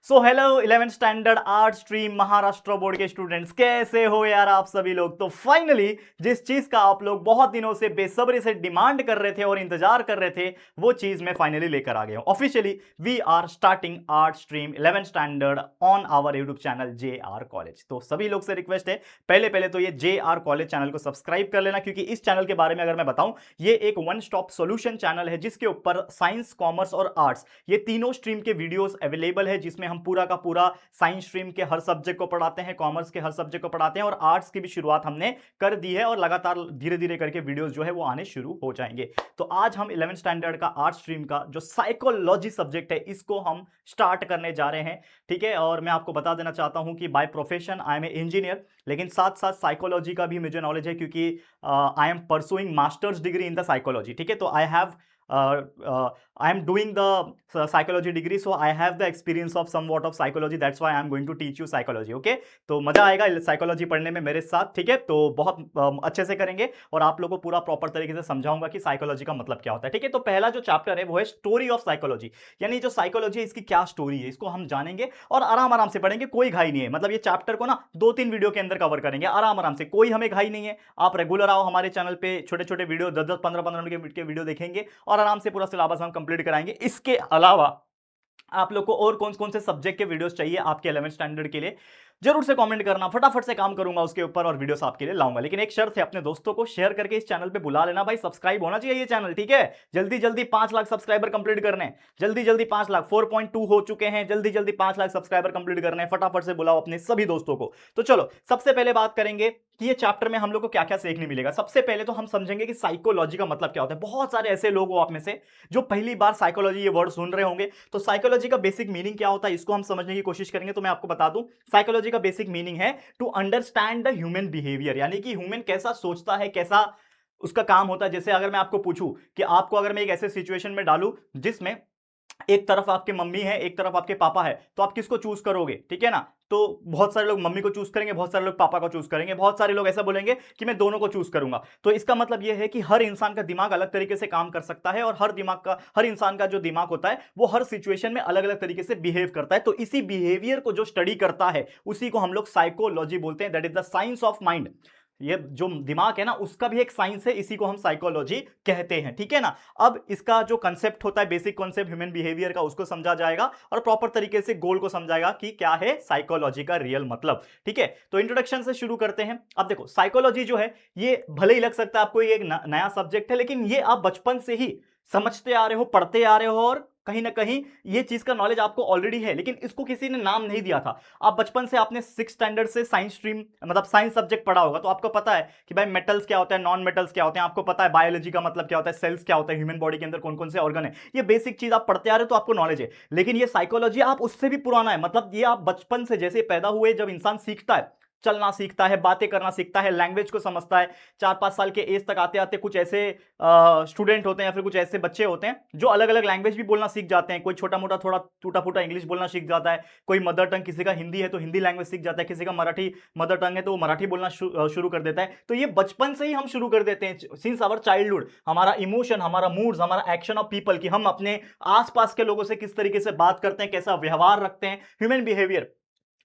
So hello 11th standard art stream Maharashtra board के students, कैसे हो यार आप सभी लोग। तो फाइनली जिस चीज का आप लोग बहुत दिनों से बेसब्री से डिमांड कर रहे थे और इंतजार कर रहे थे, वो चीज मैं फाइनली लेकर आ गया हूं। Officially we are starting art stream 11th standard on our YouTube channel J R college. तो सभी लोग से रिक्वेस्ट है, पहले पहले तो ये जे आर कॉलेज चैनल को सब्सक्राइब कर लेना, क्योंकि इस चैनल के बारे में अगर मैं बताऊं, ये एक वन स्टॉप सॉल्यूशन चैनल है जिसके ऊपर साइंस, कॉमर्स और आर्ट्स ये तीनों स्ट्रीम के वीडियोस अवेलेबल है, जिसमें हम पूरा का पूरा साइंस स्ट्रीम के हर सब्जेक्ट को पढ़ाते हैं, कॉमर्स के हर सब्जेक्ट को पढ़ाते हैं और आर्ट्स की भी शुरुआत हमने कर दी है और लगातार धीरे धीरे करके वीडियोस जो है वो आने शुरू हो जाएंगे। तो आज हम 11th स्टैंडर्ड का आर्ट स्ट्रीम का जो साइकोलॉजी सब्जेक्ट है इसको हम स्टार्ट करने जा रहे हैं। ठीक है, और मैं आपको बता देना चाहता हूं कि by profession I am a engineer, लेकिन साथ साथ साइकोलॉजी का भी मुझे नॉलेज है, क्योंकि I am pursuing masters degree in the psychology. ठीक है, तो I am doing the psychology degree, so I have the experience of somewhat of psychology. That's why I am going to teach you psychology. Okay? तो मजा आएगा psychology पढ़ने में मेरे साथ। ठीक है, तो बहुत अच्छे से करेंगे और आप लोगों को पूरा प्रॉपर तरीके से समझाऊंगा कि साइकोलॉजी का मतलब क्या होता है। ठीक है, तो पहला जो चैप्टर है वो है स्टोरी ऑफ साइकोलॉजी, यानी जो साइकोलॉजी है इसकी क्या स्टोरी है, इसको हम जानेंगे और आराम आराम से पढ़ेंगे, कोई घाई नहीं है। मतलब ये चैप्टर को ना 2-3 वीडियो के अंदर कवर करेंगे आराम आराम से, कोई हमें घाई नहीं है। आप रेगुलर आओ हमारे चैनल पे, छोटे छोटे वीडियो 10-10, 15-15 मिनट के वीडियो देखेंगे और आराम से पूरा सिलेबस हम कंप्लीट कराएंगे। इसके अलावा आप लोग को और कौन कौन से सब्जेक्ट के वीडियोस चाहिए आपके 11th स्टैंडर्ड के लिए, जरूर से कमेंट करना, फटाफट से काम करूंगा उसके ऊपर और वीडियोस आपके लिए लाऊंगा। लेकिन एक शर्त है, अपने दोस्तों को शेयर करके इस चैनल पे बुला लेना भाई, सब्सक्राइब होना चाहिए ये चैनल। ठीक है, जल्दी जल्दी 5 लाख सब्सक्राइबर कंप्लीट करने, जल्दी जल्दी 5 लाख, 4.2 हो चुके हैं, जल्दी जल्दी 5 लाख सब्सक्राइबर कंप्लीट करने, फटाफट से बुलाओ अपने सभी दोस्तों को। तो चलो सबसे पहले बात करेंगे कि ये चैप्टर में हम लोग को क्या क्या सीखने मिलेगा। सबसे पहले तो हम समझेंगे कि साइकोलॉजी का मतलब क्या होता है। बहुत सारे ऐसे लोग हो आप में से जो पहली बार साइकोलॉजी ये वर्ड सुन रहे होंगे, तो साइकोलॉजी का बेसिक मीनिंग क्या होता है इसको हम समझने की कोशिश करेंगे। तो मैं आपको बता दूं, साइकोलॉजी का बेसिक मीनिंग है to understand the human behaviour, यानी कि ह्यूमन कैसा सोचता है, कैसा उसका काम होता है। जैसे अगर मैं आपको पूछूं कि आपको अगर मैं एक ऐसे सिचुएशन में डालूं जिसमें एक तरफ आपके मम्मी है, एक तरफ आपके पापा है, तो आप किसको चूज करोगे? ठीक है ना, तो बहुत सारे लोग मम्मी को चूज करेंगे, बहुत सारे लोग पापा को चूज करेंगे, बहुत सारे लोग ऐसा बोलेंगे कि मैं दोनों को चूज करूंगा। तो इसका मतलब यह है कि हर इंसान का दिमाग अलग तरीके से काम कर सकता है और हर इंसान का जो दिमाग होता है वो हर सिचुएशन में अलग अलग तरीके से बिहेव करता है। तो इसी बिहेवियर को जो स्टडी करता है उसी को हम लोग साइकोलॉजी बोलते हैं। That is the science of mind. ये जो दिमाग है ना उसका भी एक साइंस है, इसी को हम साइकोलॉजी कहते हैं। ठीक है ना, अब इसका जो कंसेप्ट होता है, बेसिक कॉन्सेप्ट ह्यूमन बिहेवियर का, उसको समझा जाएगा और प्रॉपर तरीके से गोल को समझाएगा कि क्या है साइकोलॉजी का रियल मतलब। ठीक है, तो इंट्रोडक्शन से शुरू करते हैं। अब देखो, साइकोलॉजी जो है ये भले ही लग सकता है आपको ये एक नया सब्जेक्ट है, लेकिन ये आप बचपन से ही समझते आ रहे हो, पढ़ते आ रहे हो और कहीं ना कहीं ये चीज का नॉलेज आपको ऑलरेडी है, लेकिन इसको किसी ने नाम नहीं दिया था। आप बचपन से आपने 6 स्टैंडर्ड से साइंस स्ट्रीम मतलब साइंस सब्जेक्ट पढ़ा होगा, तो आपको पता है कि भाई मेटल्स क्या होता है, नॉन मेटल्स क्या होते हैं, आपको पता है बायोलॉजी का मतलब क्या होता है, सेल्स क्या होता है, ह्यूमन बॉडी के अंदर कौन कौन से ऑर्गन है। ये बेसिक चीज आप पढ़ते आ रहे हो तो आपको नॉलेज है। लेकिन ये साइकोलॉजी आप उससे भी पुराना है, मतलब ये आप बचपन से जैसे पैदा हुए, जब इंसान सीखता है, चलना सीखता है, बातें करना सीखता है, लैंग्वेज को समझता है, 4-5 साल के एज तक आते आते कुछ ऐसे स्टूडेंट होते हैं या फिर कुछ ऐसे बच्चे होते हैं जो अलग अलग लैंग्वेज भी बोलना सीख जाते हैं। कोई छोटा मोटा थोड़ा टूटा फूटा इंग्लिश बोलना सीख जाता है, कोई मदर टंग, किसी का हिंदी है तो हिंदी लैंग्वेज सीख जाता है, किसी का मराठी मदर टंग है तो वो मराठी बोलना शुरू कर देता है। तो ये बचपन से ही हम शुरू कर देते हैं, सिंस आवर चाइल्डहुड। हमारा इमोशन, हमारा मूड्स, हमारा एक्शन ऑफ पीपल, कि हम अपने आसपास के लोगों से किस तरीके से बात करते हैं, कैसा व्यवहार रखते हैं, ह्यूमन बिहेवियर,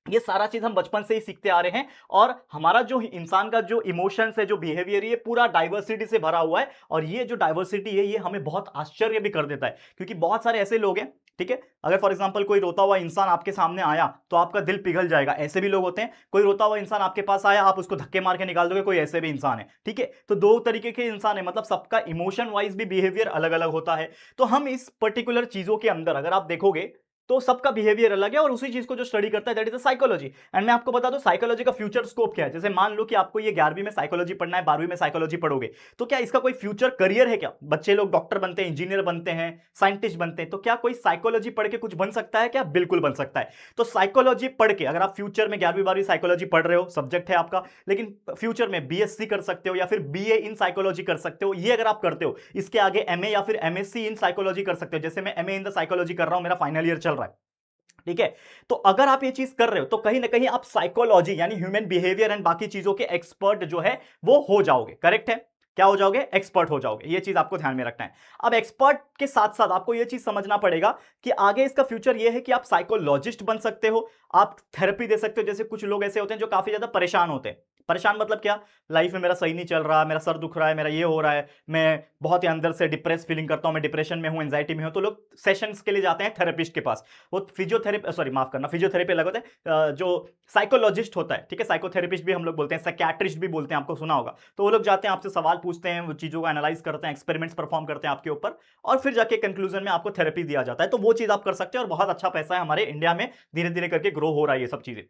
ये सारा चीज हम बचपन से ही सीखते आ रहे हैं। और हमारा जो इंसान का जो इमोशंस है, जो बिहेवियर, ये पूरा डाइवर्सिटी से भरा हुआ है। और ये जो डाइवर्सिटी है ये हमें बहुत आश्चर्य भी कर देता है, क्योंकि बहुत सारे ऐसे लोग हैं, ठीक है, अगर फॉर एग्जांपल कोई रोता हुआ इंसान आपके सामने आया तो आपका दिल पिघल जाएगा, ऐसे भी लोग होते हैं। कोई रोता हुआ इंसान आपके पास आया, आप उसको धक्के मार के निकाल दोगे, कोई ऐसे भी इंसान है। ठीक है, तो दो तरीके के इंसान है, मतलब सबका इमोशन वाइज भी बिहेवियर अलग अलग होता है। तो हम इस पर्टिकुलर चीजों के अंदर अगर आप देखोगे तो सबका बिहेवियर अलग है और उसी चीज को जो स्टडी करता है दैट इज साइकोलॉजी। एंड मैं आपको बता दूं साइकोलॉजी का फ्यूचर स्कोप क्या है। जैसे मान लो कि आपको ये 11वीं में साइकोलॉजी पढ़ना है, 12वीं में साइकोलॉजी पढ़ोगे, तो क्या इसका कोई फ्यूचर करियर है क्या? बच्चे लोग डॉक्टर बनते हैं, इंजीनियर बनते हैं, साइंटिस्ट बनते हैं, तो क्या कोई साइकोलॉजी पढ़ के कुछ बन सकता है क्या? बिल्कुल बन सकता है। तो साइकोलॉजी पढ़ के अगर आप फ्यूचर में 11वीं 12वीं साइकोलॉजी पढ़ रहे हो, सब्जेक्ट है आपका, लेकिन फ्यूचर में बीएससी कर सकते हो या फिर बीए इन साइकोलॉजी कर सकते हो। ये अगर आप करते हो, इसके आगे एमए या फिर एमएससी इन साइकोलॉजी कर सकते हो। जैसे मैं एमए इन द साइकोलॉजी कर रहा हूं, मेरा फाइनल ईयर चल रहा है। ठीक है, तो अगर आप ये चीज कर रहे हो तो कहीं ना कहीं आप साइकोलॉजी यानी ह्यूमन बिहेवियर एंड बाकी चीजों के एक्सपर्ट जो है वो हो जाओगे। करेक्ट है? क्या हो जाओगे, एक्सपर्ट हो जाओगे। ये चीज आपको ध्यान में रखना है। अब एक्सपर्ट के साथ साथ आपको ये चीज समझना पड़ेगा कि आगे इसका फ्यूचर ये है कि आप साइकोलॉजिस्ट बन सकते हो, आप थेरेपी दे सकते हो। जैसे कुछ लोग ऐसे होते हैं जो काफी ज्यादा परेशान होते हैं। परेशान मतलब क्या, लाइफ में मेरा सही नहीं चल रहा, मेरा सर दुख रहा है, मेरा ये हो रहा है, मैं बहुत ही अंदर से डिप्रेस फीलिंग करता हूं, मैं डिप्रेशन में हूं, एंजाइटी में हूं, तो लोग सेशंस के लिए जाते हैं थेरेपिस्ट के पास। वो फिजियोथेरेपी, सॉरी माफ करना, फिजियोथेरेपी अलग होता है, जो साइकोलॉजिस्ट होता है, ठीक है, साइकोथेरेपिस्ट भी हम लोग बोलते हैं, साइकियाट्रिस्ट भी बोलते हैं, आपको सुना होगा। तो वो लोग जाते हैं, आपसे सवाल पूछते हैं, वो चीजों को एनालाइज करते हैं, एक्सपेरिमेंट्स परफॉर्म करते हैं आपके ऊपर, और फिर जाके कंक्लूजन में आपको थेरेपी दिया जाता है। तो वो चीज आप कर सकते हैं, और बहुत अच्छा पैसा है हमारे इंडिया में, धीरे धीरे करके ग्रो हो रहा है ये सब चीजें।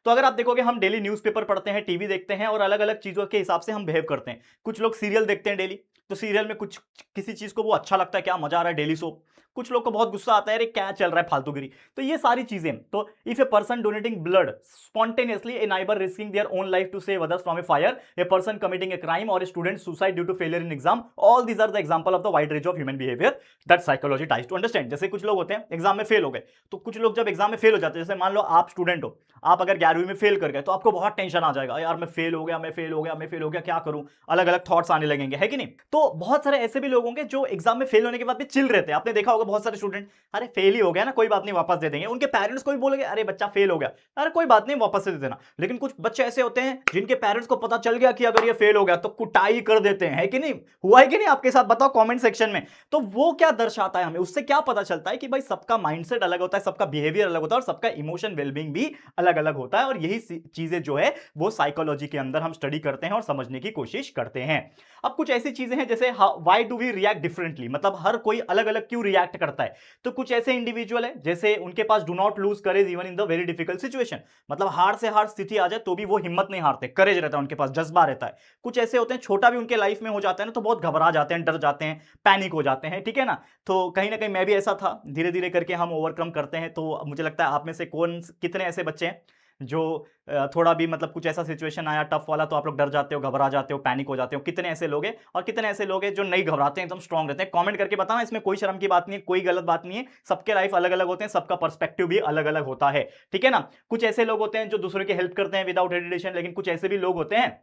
तो अगर आप देखोगे, हम डेली न्यूज़पेपर पढ़ते हैं, टीवी देखते हैं, और अलग अलग चीजों के हिसाब से हम बिहेव करते हैं। कुछ लोग सीरियल देखते हैं डेली, तो सीरियल में कुछ किसी चीज को वो अच्छा लगता है, क्या मजा आ रहा है डेली सो। कुछ लोग को बहुत गुस्सा आता है, अरे क्या चल रहा है फालतूगिरी। तो ये सारी चीजें, तो if a person donating blood spontaneously, a neighbor risking their own life to save others from a fire, a person committing a crime, or a student suicide due to failure in exam, all these are the example of the wide range of human behavior that psychology tries to understand। जैसे कुछ लोग होते हैं exam में fail हो गए, तो कुछ लोग जब एग्जाम में फेल हो जाते हैं, जैसे मान लो आप स्टूडेंट हो, आप अगर 11वीं में फेल कर गए, तो आपको बहुत टेंशन आ जाएगा, यार मैं फेल हो गया, मैं फेल हो गया, मैं फेल हो गया, क्या करूं, अलग अलग थॉट्स आने लगेंगे, है कि नहीं। तो बहुत सारे ऐसे भी लोग होंगे जो एग्जाम में फेल होने के बाद भी चिल रहते हैं। आपने देखा होगा बहुत सारे स्टूडेंट, अरे फेल ही हो गया ना, कोई बात नहीं, वापस दे देंगे। उनके पेरेंट्स को भी बोलेंगे, अरे बच्चा फेल हो गया, अरे कोई बात नहीं, वापस से दे देना। लेकिन कुछ बच्चे ऐसे होते हैं जिनके पेरेंट्स को पता चल गया कि अगर ये फेल हो गया तो कुटाई कर देते हैं, है कि नहीं, हुआ है कि नहीं आपके साथ, बताओ कमेंट सेक्शन में। तो वो क्या दर्शाता है हमें, उससे क्या पता चलता है कि भाई सबका माइंडसेट अलग होता है, सबका बिहेवियर अलग होता है, और सबका इमोशन वेलबींग भी अलग अलग होता है। और यही चीजें जो है वो साइकोलॉजी के अंदर हम स्टडी करते हैं और समझने की कोशिश करते हैं। अब कुछ ऐसी चीजें हैं जैसे why do we react differently, मतलब हर कोई अलग अलग क्यों रिएक्ट करता है। तो कुछ ऐसे इंडिविजुअल है जैसे उनके पास do not lose courage even in the very difficult situation, मतलब हार से हार स्थिति आ जाए तो भी वो हिम्मत नहीं हारते, करेज रहता है उनके पास, जज्बा रहता है। कुछ ऐसे होते हैं छोटा भी उनके लाइफ में हो जाता है ना, तो बहुत घबरा जाते हैं, डर जाते हैं, पैनिक हो जाते हैं, ठीक है ना। तो कहीं ना कहीं मैं भी ऐसा था, धीरे धीरे करके हम ओवरकम करते हैं। तो मुझे लगता है आप में से कौन कितने ऐसे बच्चे हैं जो थोड़ा भी मतलब कुछ ऐसा सिचुएशन आया टफ वाला तो आप लोग डर जाते हो, घबरा जाते हो, पैनिक हो जाते हो। कितने ऐसे लोग हैं, और कितने ऐसे लोग हैं जो नहीं घबराते हैं, एकदम स्ट्रांग रहते हैं। कमेंट करके बताना, इसमें कोई शर्म की बात नहीं है, कोई गलत बात नहीं है। सबके लाइफ अलग अलग होते हैं, सबका पर्सपेक्टिव भी अलग अलग होता है, ठीक है ना। कुछ ऐसे लोग होते हैं जो दूसरे की हेल्प करते हैं विदाउट हेजिटेशन, लेकिन कुछ ऐसे भी लोग होते हैं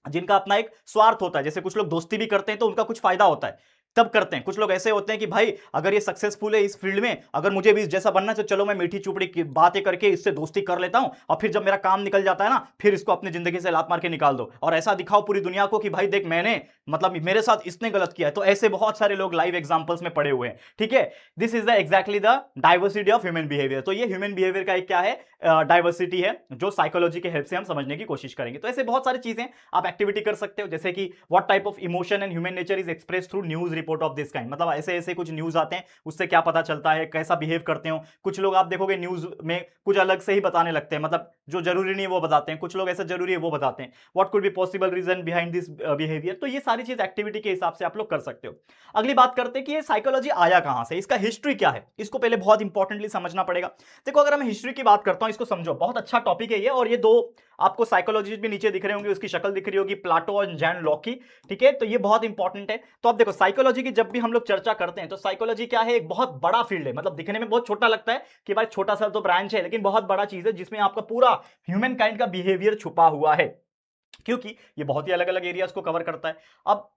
जिनका अपना एक स्वार्थ होता है। जैसे कुछ लोग दोस्ती भी करते हैं तो उनका कुछ फायदा होता है, तब करते हैं। कुछ लोग ऐसे होते हैं कि भाई अगर ये सक्सेसफुल है इस फील्ड में, अगर मुझे भी इस जैसा बनना है, तो चलो मैं मीठी चुपड़ी की बातें करके इससे दोस्ती कर लेता हूं, और फिर जब मेरा काम निकल जाता है ना, फिर इसको अपनी जिंदगी से लात मार के निकाल दो, और ऐसा दिखाओ पूरी दुनिया को कि भाई देख मैंने, मतलब मेरे साथ इसने गलत किया है। तो ऐसे बहुत सारे लोग लाइव एग्जांपल्स में पड़े हुए हैं, ठीक है। This is the exactly the diversity of human behaviour. तो ये ह्यूमन बिहेवियर का एक क्या है, डाइवर्सिटी है, जो साइकोलॉजी के हेल्प से हम समझने की कोशिश करेंगे। तो ऐसे बहुत सारी चीजें आप एक्टिविटी कर सकते हो, जैसे कि what type of emotion and human nature is express through news report of this kind, मतलब ऐसे ऐसे कुछ न्यूज आते हैं, उससे क्या पता चलता है कैसा बिहेव करते हो। कुछ लोग आप देखोगे न्यूज में कुछ अलग से ही बताने लगते हैं, मतलब जो जरूरी नहीं है वो बताते हैं, कुछ लोग ऐसा जरूरी है वो बताते हैं, what could be possible reason behind this behaviour. तो ये सारी चीज एक्टिविटी के हिसाब से आप लोग कर सकते हो। अगली बात करते हैं कि ये साइकोलॉजी आया कहां से, इसका हिस्ट्री क्या है, इसको पहले बहुत इंपॉर्टेंटली समझना पड़ेगा। देखो अगर मैं हिस्ट्री की बात करता हूं, इसको समझो, बहुत अच्छा टॉपिक है ये। और ये दो आपको साइकोलॉजिस्ट भी नीचे दिख रहे होंगे, उसकी शक्ल दिख रही होगी, प्लाटो और जैन लॉकी, ठीक है। तो ये बहुत इंपॉर्टेंट है। तो अब देखो साइकोलॉजी की जब भी हम लोग चर्चा करते हैं, तो साइकोलॉजी क्या है, एक बहुत बड़ा फील्ड है। मतलब दिखने में बहुत छोटा लगता है कि भाई छोटा सा तो ब्रांच है, लेकिन बहुत बड़ा चीज है जिसमें आपका पूरा ह्यूमन काइंड का बिहेवियर छुपा हुआ है, क्योंकि ये बहुत ही अलग अलग एरियाज को कवर करता है। अब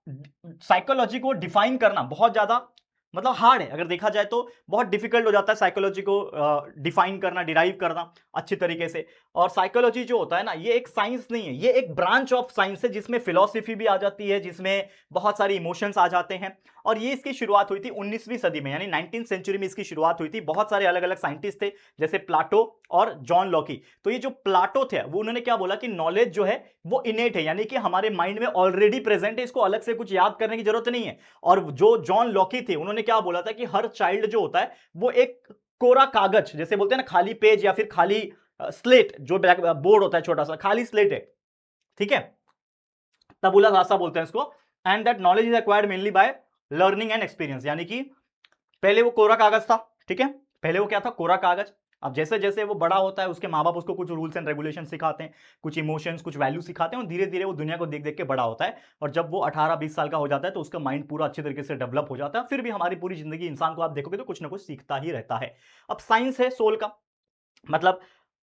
साइकोलॉजी को डिफाइन करना बहुत ज्यादा मतलब हार्ड है, अगर देखा जाए तो बहुत डिफिकल्ट हो जाता है साइकोलॉजी को डिफाइन करना, डिराइव करना अच्छी तरीके से। और साइकोलॉजी जो होता है ना, ये एक साइंस नहीं है, ये एक ब्रांच ऑफ साइंस है, जिसमें फिलॉसफी भी आ जाती है, जिसमें बहुत सारी इमोशंस आ जाते हैं। और ये इसकी शुरुआत हुई थी 19वीं सदी में, यानी 19th सेंचुरी में इसकी शुरुआत हुई थी। बहुत सारे अलग अलग साइंटिस्ट थे, जैसे प्लाटो और जॉन लॉकी। तो ये जो प्लाटो थे, वो उन्होंने क्या बोला कि नॉलेज जो है वो इनेट है, यानी कि हमारे माइंड में ऑलरेडी प्रेजेंट है, इसको अलग से कुछ याद करने की जरूरत नहीं है। और जो जॉन लॉकी थे, उन्होंने क्या बोला था कि हर चाइल्ड जो होता है वो एक कोरा कागज, जैसे बोलते हैं ना खाली पेज या फिर खाली स्लेट, जो ब्लैक बोर्ड होता है छोटा सा खाली स्लेट है, ठीक है, तबुला रासा बोलते हैं इसको। And that knowledge is acquired mainly by learning and experience, यानी कि पहले वो कोरा कागज था, ठीक है, पहले वो क्या था, कोरा कागज। अब जैसे जैसे वो बड़ा होता है, उसके माँ बाप उसको कुछ रूल्स एंड रेगुलेशन सिखाते हैं, कुछ इमोशंस, कुछ वैल्यू सिखाते हैं, और धीरे धीरे वो दुनिया को देख देख के बड़ा होता है। और जब वो 18-20 साल का हो जाता है, तो उसका माइंड पूरा अच्छे तरीके से डेवलप हो जाता है। फिर भी हमारी पूरी जिंदगी इंसान को आप देखोगे तो कुछ ना कुछ सीखता ही रहता है। अब साइंस है सोल का, मतलब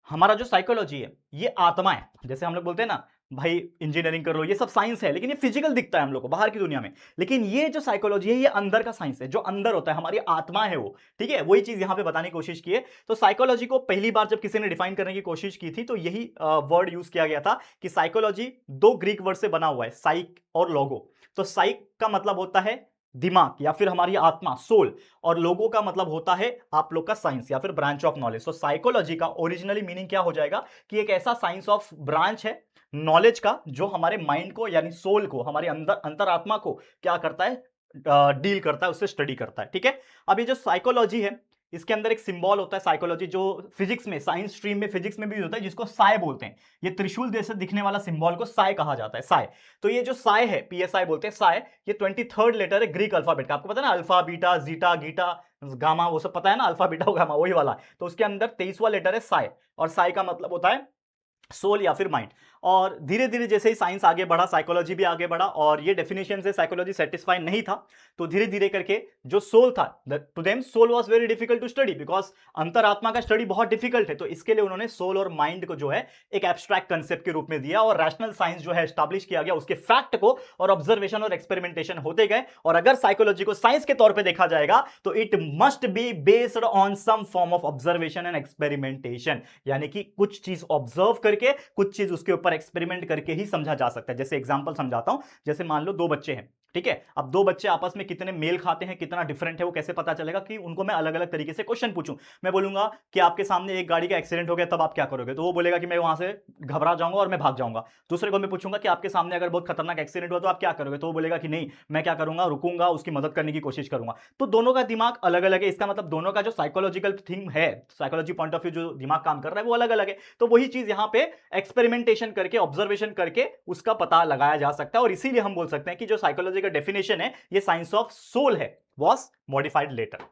हमारा जो साइकोलॉजी है ये आत्मा है, जैसे हम लोग बोलते हैं ना भाई इंजीनियरिंग कर लो, ये सब साइंस है, लेकिन ये फिजिकल दिखता है हम लोग को बाहर की दुनिया में। लेकिन ये जो साइकोलॉजी है ये अंदर का साइंस है, जो अंदर होता है, हमारी आत्मा है वो। ठीक है, वही चीज यहां पे बताने की कोशिश की है। तो साइकोलॉजी को पहली बार जब किसी ने डिफाइन करने की कोशिश की थी तो यही वर्ड यूज किया गया था कि साइकोलॉजी दो ग्रीक वर्ड से बना हुआ है, साइक और लोगो। तो साइक का मतलब होता है दिमाग या फिर हमारी आत्मा, सोल, और लोगो का मतलब होता है आप लोग का साइंस या फिर ब्रांच ऑफ नॉलेज। तो साइकोलॉजी का ओरिजिनली मीनिंग क्या हो जाएगा कि एक ऐसा साइंस ऑफ ब्रांच है नॉलेज का जो हमारे माइंड को यानी सोल को, हमारे अंदर अंतरात्मा को क्या करता है, डील करता है, उससे स्टडी करता है। ठीक है, अब ये जो साइकोलॉजी है इसके अंदर एक सिंबल होता है साइकोलॉजी, जो फिजिक्स में, साइंस स्ट्रीम में, फिजिक्स में भी होता है, जिसको साय बोलते हैं। ये त्रिशूल जैसे दिखने वाला सिंबल को साय कहा जाता है, साय। तो ये जो साय है, पीएसआई बोलते हैं साय, ये 23rd लेटर है ग्रीक अल्फाबेट का। आपको पता है ना, अल्फा बीटा जीटा गीटा गामा, वो सब पता है ना, अल्फा बीटा गामा वही वाला। तो उसके अंदर 23वां लेटर है साय, और साय का मतलब होता है सोल या फिर माइंड। और धीरे धीरे जैसे ही साइंस आगे बढ़ा, साइकोलॉजी भी आगे बढ़ा, और ये डेफिनेशन से साइकोलॉजी सेटिस्फाई नहीं था, तो धीरे धीरे करके जो सोल था, to them soul was very difficult to study, because अंतरात्मा का स्टडी बहुत डिफिकल्ट है। तो इसके लिए उन्होंने सोल और माइंड को जो है एक एब्स्ट्रैक्ट कंसेप्ट के रूप में दिया, और रैशनल साइंस जो है एस्टैब्लिश किया गया उसके फैक्ट को, और ऑब्जर्वेशन और एक्सपेरिमेंटेशन होते गए। और अगर साइकोलॉजी को साइंस के तौर पर देखा जाएगा तो it must be based on some form of observation and experimentation, यानी कि कुछ चीज ऑब्जर्व करके, कुछ चीज उसके ऊपर एक्सपेरिमेंट करके ही समझा जा सकता है। जैसे एग्जांपल समझाता हूं, जैसे मान लो दो बच्चे हैं, ठीक है, अब दो बच्चे आपस में कितने मेल खाते हैं, कितना डिफरेंट है, वो कैसे पता चलेगा कि उनको मैं अलग अलग तरीके से क्वेश्चन पूछूं। मैं बोलूंगा कि आपके सामने एक गाड़ी का एक्सीडेंट हो गया, तब आप क्या करोगे, तो वो बोलेगा कि मैं वहां से घबरा जाऊंगा और मैं भाग जाऊंगा। दूसरे को मैं पूछूंगा कि आपके सामने अगर बहुत खतरनाक एक्सीडेंट हुआ तो आप क्या करोगे, तो वो बोलेगा कि नहीं, मैं क्या करूंगा, रुकूंगा, उसकी मदद करने की कोशिश करूंगा। तो दोनों का दिमाग अलग अलग है, इसका मतलब दोनों का जो साइकोलॉजिकल थिंग है, साइकोलॉजी पॉइंट ऑफ व्यू जो दिमाग काम कर रहा है वो अलग अलग है। तो वही चीज यहां पे एक्सपेरिमेंटेशन करके, ऑब्जर्वेशन करके उसका पता लगाया जा सकता है। और इसीलिए हम बोल सकते हैं कि जो साइकोलॉजी का डेफिनेशन है ये साइंस ऑफ सोल है, वॉज मॉडिफाइड लेटर।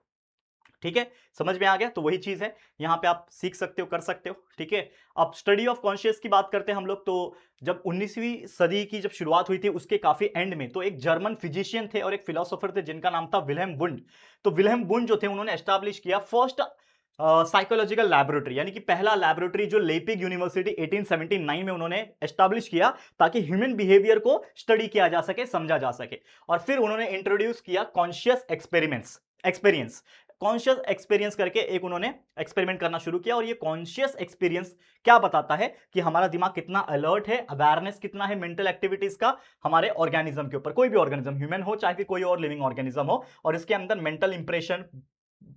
ठीक है, समझ में आ गया। तो वही चीज है, यहां पे आप सीख सकते हो, कर सकते हो। ठीक है, अब स्टडी ऑफ कॉन्शियस की बात करते हैं हम लोग। तो जब 19वीं सदी की जब शुरुआत हुई थी उसके काफी एंड में, तो एक जर्मन फिजिशियन थे और एक फिलोसोफर थे जिनका नाम था विल्हेम वुंड। तो विल्हेम वुंड जो थे उन्होंने एस्टैब्लिश किया फर्स्ट साइकोलॉजिकल लैबोरेटरी, यानी कि पहला लैबोरेटरी जो लेपिग यूनिवर्सिटी 1879 में उन्होंने एस्टैब्लिश किया, ताकि ह्यूमन बिहेवियर को स्टडी किया जा सके, समझा जा सके। और फिर उन्होंने इंट्रोड्यूस किया कॉन्शियस एक्सपीरियंस, कॉन्शियस एक्सपीरियंस करके एक उन्होंने एक्सपेरिमेंट करना शुरू किया। और ये कॉन्शियस एक्सपीरियंस क्या बताता है कि हमारा दिमाग कितना अलर्ट है, अवेयरनेस कितना है मेंटल एक्टिविटीज का हमारे ऑर्गेनिज्म के ऊपर, कोई भी ऑर्गेनिज्म, ह्यूमन हो चाहे फिर कोई और लिविंग ऑर्गेनिज्म हो। और इसके अंदर मेंटल इंप्रेशन,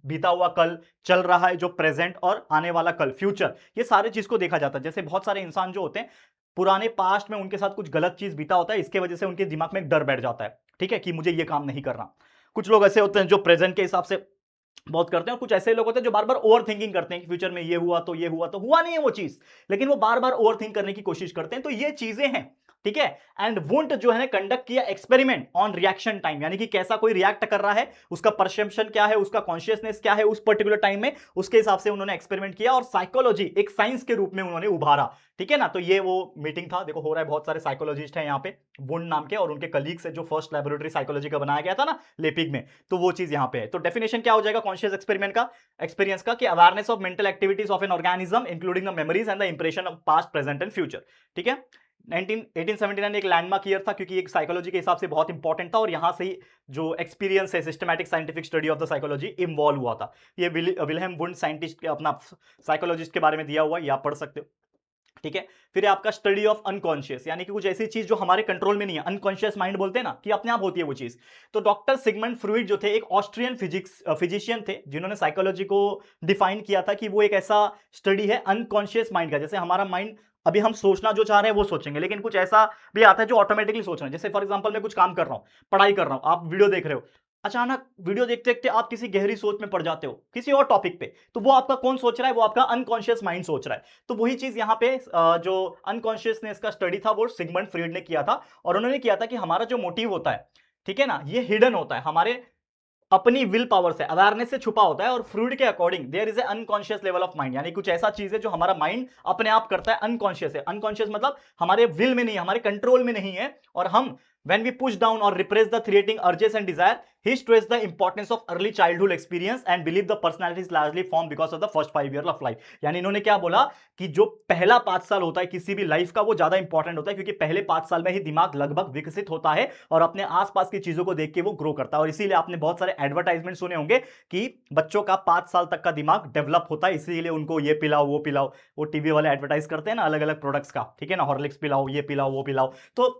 बीता हुआ कल, चल रहा है जो प्रेजेंट, और आने वाला कल, फ्यूचर, ये सारे चीज को देखा जाता है। जैसे बहुत सारे इंसान जो होते हैं पुराने पास्ट में उनके साथ कुछ गलत चीज बीता होता है, इसके वजह से उनके दिमाग में एक डर बैठ जाता है, ठीक है, कि मुझे ये काम नहीं करना। कुछ लोग ऐसे होते हैं जो प्रेजेंट के हिसाब से बहुत करते हैं, और कुछ ऐसे लोग होते हैं जो बार बार ओवर थिंकिंग करते हैं कि फ्यूचर में ये हुआ तो ये हुआ, तो हुआ नहीं है वो चीज, लेकिन वो बार बार ओवर थिंक करने की कोशिश करते हैं। तो ये चीजें हैं, ठीक है। एंड वुंट जो है कंडक्ट किया एक्सपेरिमेंट ऑन रिएक्शन टाइम, यानी कि कैसा कोई रिएक्ट कर रहा है, उसका परसेप्शन क्या है, उसका कॉन्शियसनेस क्या है उस पर्टिकुलर टाइम में, उसके हिसाब से उन्होंने एक्सपेरिमेंट किया और साइकोलॉजी एक साइंस के रूप में उन्होंने उभारा, ठीक है ना। तो ये वो मीटिंग था, देखो हो रहा है, बहुत सारे साइकोलॉजिस्ट हैं यहाँ पे वुंट नाम के, और उनके कलीग्स है जो फर्स्ट लैबोरेटरी साइकोलॉजी का बनाया गया था ना लेपिग में, तो वो चीज यहाँ पे है। तो डेफिनेशन क्या हो जाएगा कॉन्शियस एक्सपेरिमेंट का, एक्सपीरियंस का, कि awareness of mental activities of an organism including the memories and the impression of past, present and future, ठीक है। 1879 एक लैंडमार्क ईयर था, क्योंकि एक साइकोलॉजी के हिसाब से बहुत इंपॉर्टेंट था, और यहां से ही जो एक्सपीरियंस है, systematic scientific study of the psychology involve हुआ था। ये विल्हेम वुंड साइंटिस्ट अपना साइकोलॉजिस्ट के बारे में दिया हुआ, ये आप पढ़ सकते हो, ठीक है। फिर आपका स्टडी ऑफ अनकॉन्शियस, यानी कि कुछ ऐसी चीज जो हमारे कंट्रोल में नहीं है, अनकॉन्शियस माइंड बोलते हैं ना, कि अपने आप होती है वो चीज। तो डॉक्टर सिगमंड फ्रूइड जो थे, एक ऑस्ट्रियन फिजिशियन थे, जिन्होंने साइकोलॉजी को डिफाइन किया था कि वो एक ऐसा स्टडी है अनकॉन्शियस माइंड का। जैसे हमारा माइंड अभी हम सोचना जो चाह रहे हैं वो सोचेंगे, लेकिन कुछ ऐसा भी आता है जो ऑटोमेटिकली सोच रहे हैं। जैसे फॉर एग्जांपल मैं कुछ काम कर रहा हूं, पढ़ाई कर रहा हूं, आप वीडियो देख रहे हो, अचानक वीडियो देखते देखते आप किसी गहरी सोच में पड़ जाते हो किसी और टॉपिक पे, तो वो आपका कौन सोच रहा है, वो आपका अनकॉन्शियस माइंड सोच रहा है। तो वही चीज यहाँ पे जो अनकॉन्शियसनेस का स्टडी था वो सिगमंड फ्रीड ने किया था, और उन्होंने किया था कि हमारा जो मोटिव होता है, ठीक है ना, ये हिडन होता है, हमारे अपनी विल पावर से, अवेयरनेस से छुपा होता है। और फ्रूड के according there is a unconscious level of mind, यानी कुछ ऐसा चीज है जो हमारा माइंड अपने आप करता है, अनकॉन्शियस है। अनकॉन्शियस मतलब हमारे विल में नहीं है, हमारे कंट्रोल में नहीं है, और हम When we push down or repress the creating urges and desire, he stressed the importance of early childhood experience and believed the personality is largely formed because of the first 5 years of life. यानी इन्होंने क्या बोला कि जो पहला 5 साल होता है किसी भी लाइफ का वो ज्यादा इंपॉर्टेंट होता है, क्योंकि पहले 5 साल में ही दिमाग लगभग विकसित होता है और अपने आसपास की चीजों को देख के वो ग्रो करता है। और इसीलिए आपने बहुत सारे एडवर्टाइजमेंट सुने होंगे कि बच्चों का 5 साल तक का दिमाग डेवलप होता है, इसीलिए उनको ये पिलाओ वो पिलाओ, वो टीवी वाले एडवर्टाइज करते हैं ना अलग अलग प्रोडक्ट्स का, ठीक है ना, हॉर्लिक्स पिलाओ, ये पिलाओ, वो पिलाओ। तो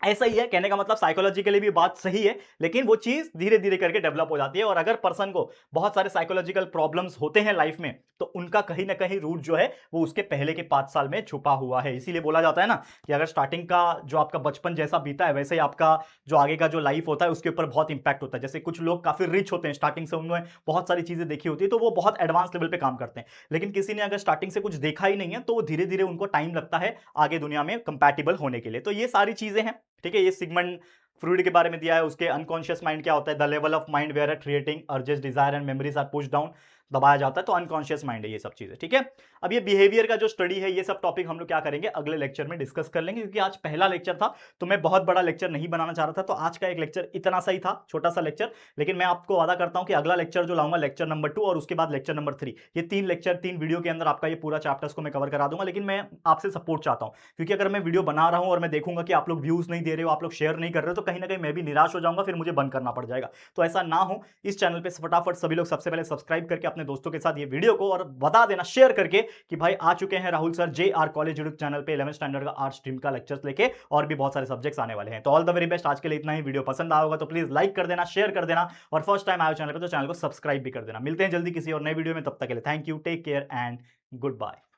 ऐसा ही है, कहने का मतलब साइकोलॉजिकली भी बात सही है, लेकिन वो चीज धीरे धीरे करके डेवलप हो जाती है। और अगर पर्सन को बहुत सारे साइकोलॉजिकल प्रॉब्लम्स होते हैं लाइफ में, तो उनका कहीं ना कहीं रूट जो है वो उसके पहले के 5 साल में छुपा हुआ है। इसीलिए बोला जाता है ना कि अगर स्टार्टिंग का जो आपका बचपन जैसा बीता है, वैसे ही आपका जो आगे का जो लाइफ होता है उसके ऊपर बहुत इंपैक्ट होता है। जैसे कुछ लोग काफी रिच होते हैं, स्टार्टिंग से उन्होंने बहुत सारी चीजें देखी होती है, तो वो बहुत एडवांस लेवल पे काम करते हैं। लेकिन किसी ने अगर स्टार्टिंग से कुछ देखा ही नहीं है, तो वो धीरे धीरे उनको टाइम लगता है आगे दुनिया में कंपैटिबल होने के लिए। तो ये सारी चीजें हैं, ठीक है। ये सिगमंड फ्रूड के बारे में दिया है, उसके अनकॉन्शियस माइंड क्या होता है, the level of mind where creating urges desire and memories are push down, दबाया जाता है, तो अनकॉन्शियस माइंड है ये सब चीजें, ठीक है। अब ये बिहेवियर का जो स्टडी है, ये सब टॉपिक हम लोग क्या करेंगे अगले लेक्चर में डिस्कस कर लेंगे, क्योंकि आज पहला लेक्चर था तो मैं बहुत बड़ा लेक्चर नहीं बनाना चाह रहा था। तो आज का एक लेक्चर इतना सा ही था, छोटा सा लेक्चर, लेकिन मैं आपको वादा करता हूं कि अगला लेक्चर जो लाऊंगा लेक्चर नंबर 2 और उसके बाद लेक्चर नंबर 3, ये 3 लेक्चर 3 वीडियो के अंदर आपका ये पूरा चैप्टर्स को मैं कवर करा दूंगा। लेकिन मैं आपसे सपोर्ट चाहता हूं, क्योंकि अगर मैं वीडियो बना रहा हूं और मैं देखूंगा कि आप लोग व्यूज नहीं दे रहे हो, आप लोग शेयर नहीं कर रहे हो, तो कहीं ना कहीं मैं भी निराश हो जाऊंगा, फिर मुझे बंद करना पड़ जाएगा। तो ऐसा ना हो, इस चैनल पे फटाफट सभी लोग सबसे पहले सब्सक्राइब करके अपने दोस्तों के साथ ये वीडियो को और बता देना शेयर करके कि भाई आ चुके हैं Rahul sir JR college YouTube channel पे 11th स्टैंडर्ड का आर्ट स्ट्रीम का लेक्चर्स लेके, और भी बहुत सारे सब्जेक्ट्स आने वाले हैं। तो ऑल द वेरी बेस्ट, आज के लिए इतना ही। वीडियो पसंद आया होगा तो प्लीज लाइक कर देना, शेयर कर देना, और फर्स्ट टाइम आए चैनल पे तो चैनल को सब्सक्राइब भी कर देना। मिलते हैं जल्दी किसी और नए वीडियो में, तब तक के लिए thank you, take care and good bye.